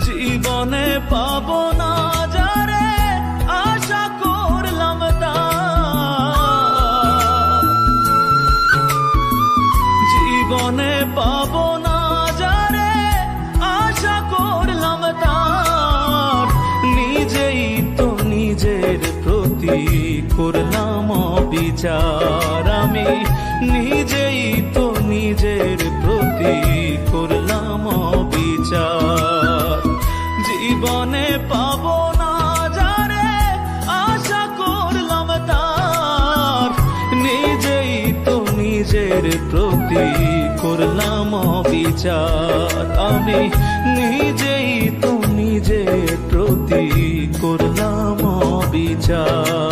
জীবনে পাবো না যারে আশা করলাম তার, জীবনে পাবো না যারে আশা করলাম তার, নিজেই তো নিজের প্রতি করলাম বিচার। আমি নিজেই তো নিজের প্রতি করলাম বিচার। জীবনে পাবো না যারে আশা করলাম তার, নিজেই তো নিজের প্রতি করলাম বিচার। আমি নিজেই তো নিজের প্রতি করলাম বিচার।